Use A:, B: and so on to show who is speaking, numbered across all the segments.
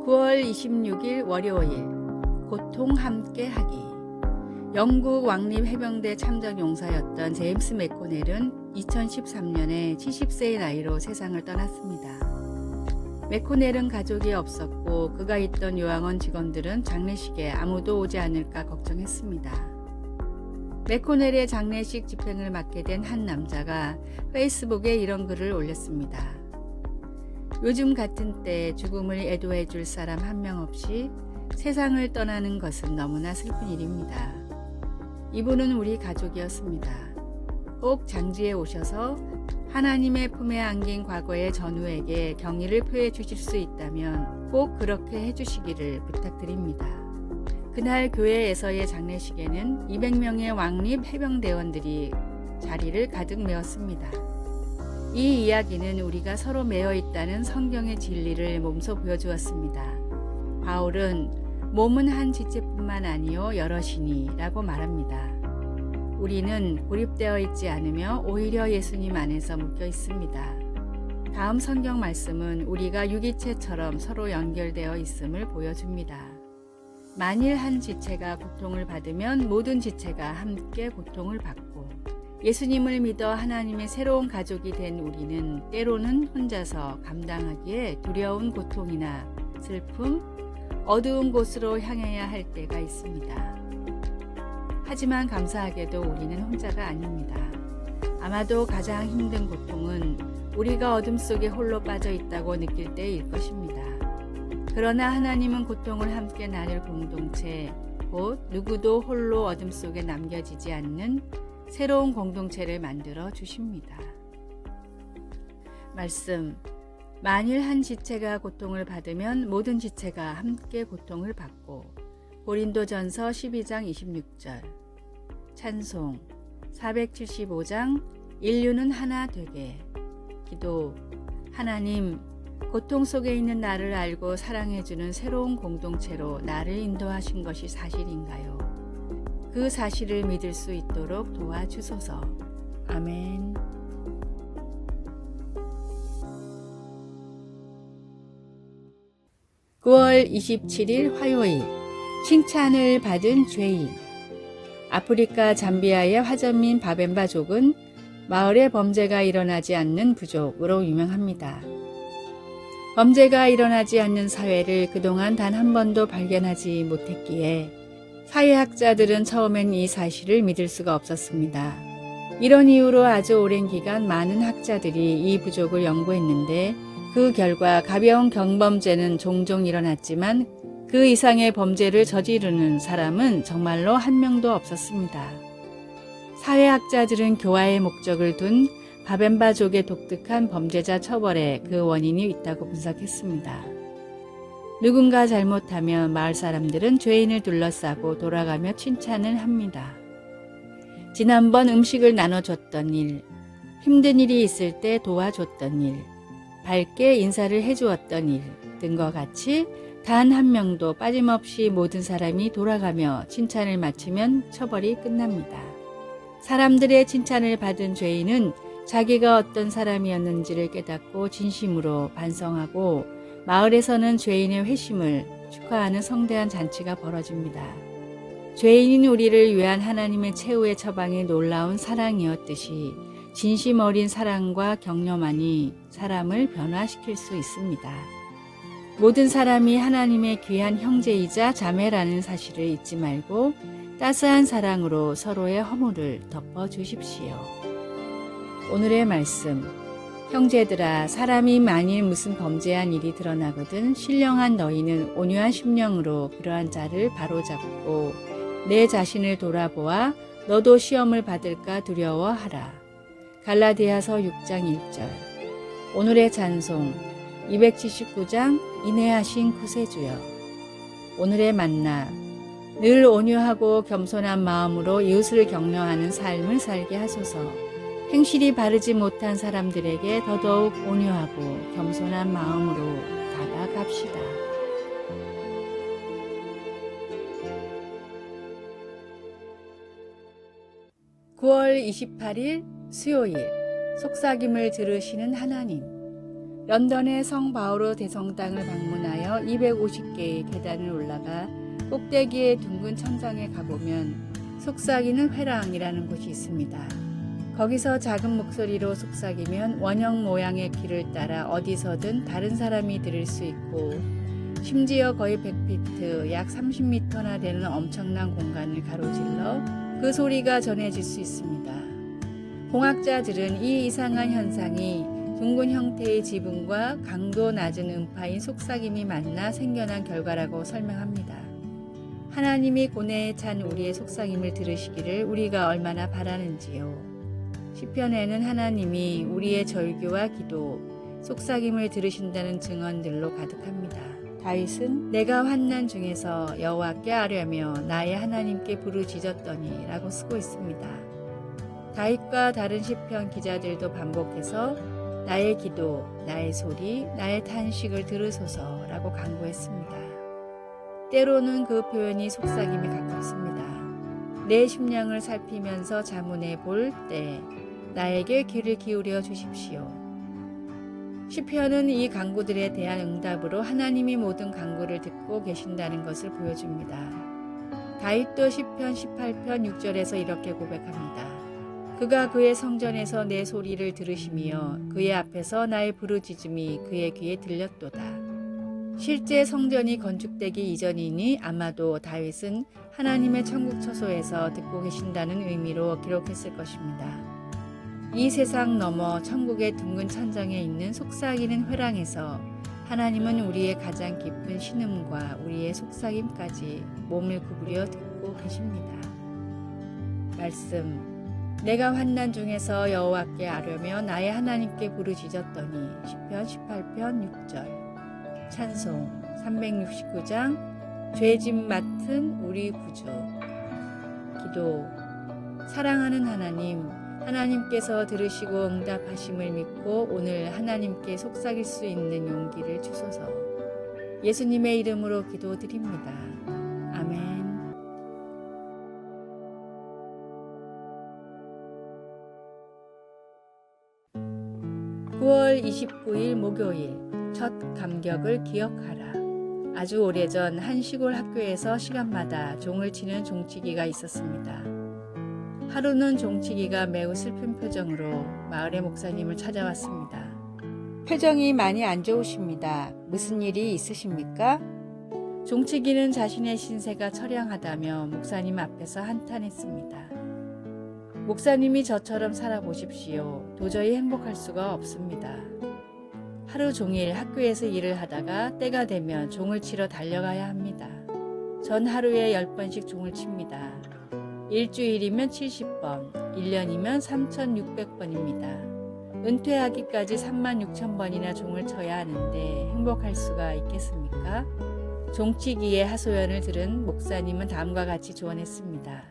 A: 9월 26일 월요일 고통 함께 하기. 영국 왕립 해병대 참전 용사였던 제임스 맥코넬은 2013년에 70세의 나이로 세상을 떠났습니다. 맥코넬은 가족이 없었고 그가 있던 요양원 직원들은 장례식에 아무도 오지 않을까 걱정했습니다. 맥코넬의 장례식 집행을 맡게 된 한 남자가 페이스북에 이런 글을 올렸습니다. 요즘 같은 때 죽음을 애도해 줄 사람 한 명 없이 세상을 떠나는 것은 너무나 슬픈 일입니다. 이분은 우리 가족이었습니다. 꼭 장지에 오셔서 하나님의 품에 안긴 과거의 전우에게 경의를 표해 주실 수 있다면 꼭 그렇게 해주시기를 부탁드립니다. 그날 교회에서의 장례식에는 200명의 왕립 해병대원들이 자리를 가득 메웠습니다. 이 이야기는 우리가 서로 매여 있다는 성경의 진리를 몸소 보여주었습니다. 바울은 몸은 한 지체뿐만 아니요 여럿이니 라고 말합니다. 우리는 고립되어 있지 않으며 오히려 예수님 안에서 묶여 있습니다. 다음 성경 말씀은 우리가 유기체처럼 서로 연결되어 있음을 보여줍니다. 만일 한 지체가 고통을 받으면 모든 지체가 함께 고통을 받고 예수님을 믿어 하나님의 새로운 가족이 된 우리는 때로는 혼자서 감당하기에 두려운 고통이나 슬픔, 어두운 곳으로 향해야 할 때가 있습니다. 하지만 감사하게도 우리는 혼자가 아닙니다. 아마도 가장 힘든 고통은 우리가 어둠 속에 홀로 빠져 있다고 느낄 때일 것입니다. 그러나 하나님은 고통을 함께 나눌 공동체, 곧 누구도 홀로 어둠 속에 남겨지지 않는 새로운 공동체를 만들어 주십니다. 말씀. 만일 한 지체가 고통을 받으면 모든 지체가 함께 고통을 받고. 고린도전서 12장 26절. 찬송. 475장 인류는 하나 되게. 기도. 하나님, 고통 속에 있는 나를 알고 사랑해주는 새로운 공동체로 나를 인도하신 것이 사실인가요? 그 사실을 믿을 수 있도록 도와주소서. 아멘. (9월 27일) 화요일. 칭찬을 받은 죄인. 아프리카 잠비아의 화전민 바벤바족은 마을에 범죄가 일어나지 않는 부족으로 유명합니다. 범죄가 일어나지 않는 사회를 그동안 단 한 번도 발견하지 못했기에 사회학자들은 처음엔 이 사실을 믿을 수가 없었습니다. 이런 이유로 아주 오랜 기간 많은 학자들이 이 부족을 연구했는데 그 결과 가벼운 경범죄는 종종 일어났지만 그 이상의 범죄를 저지르는 사람은 정말로 한 명도 없었습니다. 사회학자들은 교화의 목적을 둔 바벤바족의 독특한 범죄자 처벌에 그 원인이 있다고 분석했습니다. 누군가 잘못하면 마을 사람들은 죄인을 둘러싸고 돌아가며 칭찬을 합니다. 지난번 음식을 나눠줬던 일, 힘든 일이 있을 때 도와줬던 일, 밝게 인사를 해주었던 일 등과 같이 단 한 명도 빠짐없이 모든 사람이 돌아가며 칭찬을 마치면 처벌이 끝납니다. 사람들의 칭찬을 받은 죄인은 자기가 어떤 사람이었는지를 깨닫고 진심으로 반성하고 마을에서는 죄인의 회심을 축하하는 성대한 잔치가 벌어집니다. 죄인인 우리를 위한 하나님의 최후의 처방이 놀라운 사랑이었듯이 진심 어린 사랑과 격려만이 사람을 변화시킬 수 있습니다. 모든 사람이 하나님의 귀한 형제이자 자매라는 사실을 잊지 말고 따스한 사랑으로 서로의 허물을 덮어주십시오. 오늘의 말씀. 형제들아, 사람이 만일 무슨 범죄한 일이 드러나거든 신령한 너희는 온유한 심령으로 그러한 자를 바로잡고 내 자신을 돌아보아 너도 시험을 받을까 두려워하라. 갈라디아서 6장 1절. 오늘의 찬송. 279장 인내하신 구세주여. 오늘의 만나. 늘 온유하고 겸손한 마음으로 이웃을 격려하는 삶을 살게 하소서. 행실이 바르지 못한 사람들에게 더더욱 온유하고 겸손한 마음으로 다가갑시다. 9월 28일 수요일. 속삭임을 들으시는 하나님. 런던의 성 바오로 대성당을 방문하여 250개의 계단을 올라가 꼭대기의 둥근 천장에 가보면 속삭이는 회랑이라는 곳이 있습니다. 거기서 작은 목소리로 속삭이면 원형 모양의 길을 따라 어디서든 다른 사람이 들을 수 있고 심지어 거의 100피트, 약 30m나 되는 엄청난 공간을 가로질러 그 소리가 전해질 수 있습니다. 공학자들은 이 이상한 현상이 둥근 형태의 지붕과 강도 낮은 음파인 속삭임이 만나 생겨난 결과라고 설명합니다. 하나님이 고뇌에 찬 우리의 속삭임을 들으시기를 우리가 얼마나 바라는지요. 시편에는 하나님이 우리의 절규와 기도, 속삭임을 들으신다는 증언들로 가득합니다. 다윗은 내가 환난 중에서 여호와께 아뢰며 나의 하나님께 부르짖었더니 라고 쓰고 있습니다. 다윗과 다른 시편 기자들도 반복해서 나의 기도, 나의 소리, 나의 탄식을 들으소서라고 간구했습니다. 때로는 그 표현이 속삭임에 가깝습니다. 내 심령을 살피면서 자문해 볼 때 나에게 귀를 기울여 주십시오. 시편은 이 간구들에 대한 응답으로 하나님이 모든 간구를 듣고 계신다는 것을 보여줍니다. 다윗도 시편 18편 6절에서 이렇게 고백합니다. 그가 그의 성전에서 내 소리를 들으시며 그의 앞에서 나의 부르짖음이 그의 귀에 들렸도다. 실제 성전이 건축되기 이전이니 아마도 다윗은 하나님의 천국 처소에서 듣고 계신다는 의미로 기록했을 것입니다. 이 세상 너머 천국의 둥근 천장에 있는 속삭이는 회랑에서 하나님은 우리의 가장 깊은 신음과 우리의 속삭임까지 몸을 구부려 듣고 계십니다. 말씀 내가 환난 중에서 여호와께 아뢰며 나의 하나님께 부르짖었더니 시편 18편 6절 찬송 369장 죄짐 맡은 우리 구주 기도 사랑하는 하나님께서 들으시고 응답하심을 믿고 오늘 하나님께 속삭일 수 있는 용기를 주소서. 예수님의 이름으로 기도드립니다. 아멘. 9월 29일 목요일 첫 감격을 기억하라. 아주 오래전 한 시골 학교에서 시간마다 종을 치는 종치기가 있었습니다. 하루는 종치기가 매우 슬픈 표정으로 마을의 목사님을 찾아왔습니다. 표정이 많이 안 좋으십니다. 무슨 일이 있으십니까? 종치기는 자신의 신세가 처량하다며 목사님 앞에서 한탄했습니다. 목사님이 저처럼 살아보십시오. 도저히 행복할 수가 없습니다. 하루 종일 학교에서 일을 하다가 때가 되면 종을 치러 달려가야 합니다. 전 하루에 10번씩 종을 칩니다. 일주일이면 70번, 1년이면 3,600번입니다. 은퇴하기까지 36,000번이나 종을 쳐야 하는데 행복할 수가 있겠습니까? 종치기의 하소연을 들은 목사님은 다음과 같이 조언했습니다.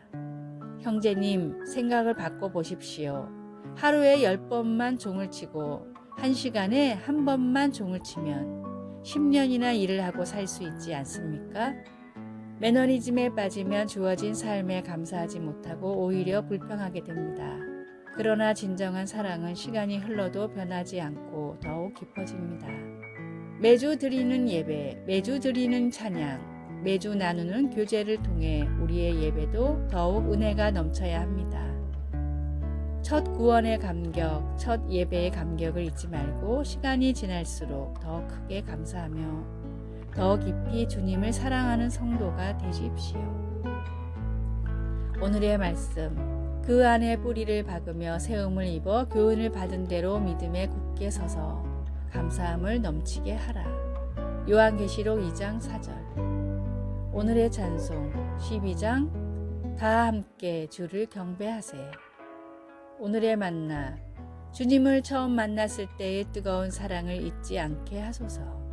A: 형제님, 생각을 바꿔보십시오. 하루에 10번만 종을 치고 1시간에 한 번만 종을 치면 10년이나 일을 하고 살 수 있지 않습니까? 매너리즘에 빠지면 주어진 삶에 감사하지 못하고 오히려 불평하게 됩니다. 그러나 진정한 사랑은 시간이 흘러도 변하지 않고 더욱 깊어집니다. 매주 드리는 예배, 매주 드리는 찬양, 매주 나누는 교제를 통해 우리의 예배도 더욱 은혜가 넘쳐야 합니다. 첫 구원의 감격, 첫 예배의 감격을 잊지 말고 시간이 지날수록 더 크게 감사하며 더 깊이 주님을 사랑하는 성도가 되십시오. 오늘의 말씀, 그 안에 뿌리를 박으며 세움을 입어 교훈을 받은 대로 믿음에 굳게 서서 감사함을 넘치게 하라. 요한계시록 2장 4절. 오늘의 찬송 12장 다 함께 주를 경배하세. 오늘의 만나 주님을 처음 만났을 때의 뜨거운 사랑을 잊지 않게 하소서.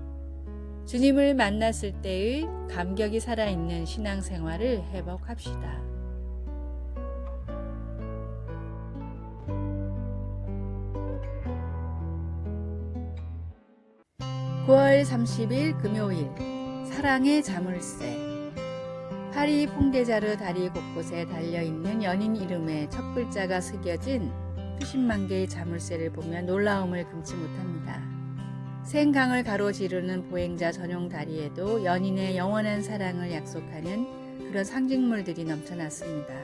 A: 주님을 만났을 때의 감격이 살아있는 신앙생활을 회복합시다. 9월 30일 금요일 사랑의 자물쇠. 파리 퐁데자르 다리 곳곳에 달려있는 연인 이름의 첫 글자가 새겨진 수십만 개의 자물쇠를 보면 놀라움을 금치 못합니다. 생강을 가로지르는 보행자 전용 다리에도 연인의 영원한 사랑을 약속하는 그런 상징물들이 넘쳐났습니다.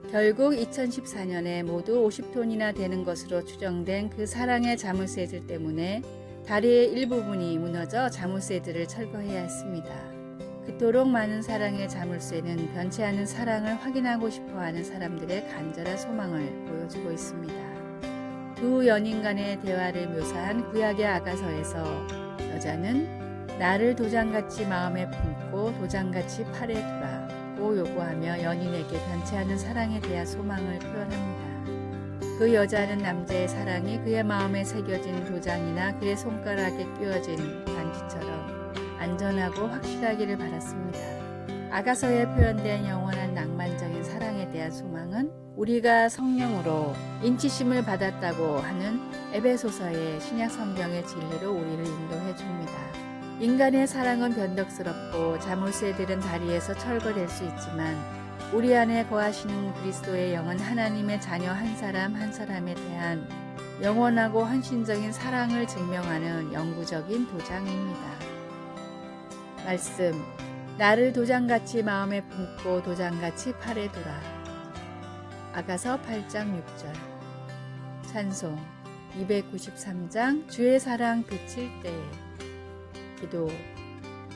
A: 결국 2014년에 모두 50톤이나 되는 것으로 추정된 그 사랑의 자물쇠들 때문에 다리의 일부분이 무너져 자물쇠들을 철거해야 했습니다. 그토록 많은 사랑의 자물쇠는 변치 않은 사랑을 확인하고 싶어하는 사람들의 간절한 소망을 보여주고 있습니다. 두 연인 간의 대화를 묘사한 구약의 아가서에서 여자는 나를 도장같이 마음에 품고 도장같이 팔에 두라고 요구하며 연인에게 변치 않은 사랑에 대한 소망을 표현합니다. 그 여자는 남자의 사랑이 그의 마음에 새겨진 도장이나 그의 손가락에 끼워진 반지처럼 안전하고 확실하기를 바랐습니다. 아가서에 표현된 영원한 낭만적인 사랑에 대한 소망은 우리가 성령으로 인치심을 받았다고 하는 에베소서의 신약 성경의 진리로 우리를 인도해 줍니다. 인간의 사랑은 변덕스럽고 자물쇠들은 다리에서 철거될 수 있지만 우리 안에 거하시는 그리스도의 영은 하나님의 자녀 한 사람 한 사람에 대한 영원하고 헌신적인 사랑을 증명하는 영구적인 도장입니다. 말씀, 나를 도장같이 마음에 품고 도장같이 팔에 두라. 아가서 8장 6절. 찬송 293장 주의 사랑 비칠 때에. 기도,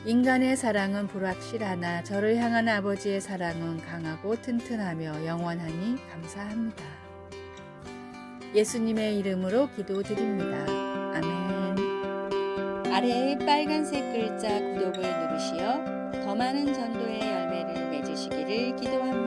A: 인간의 사랑은 불확실하나 저를 향한 아버지의 사랑은 강하고 튼튼하며 영원하니 감사합니다. 예수님의 이름으로 기도드립니다. 아멘. 아래의 빨간색 글자 구독을 누르시어 더 많은 전도의 열매를 맺으시기를 기도합니다.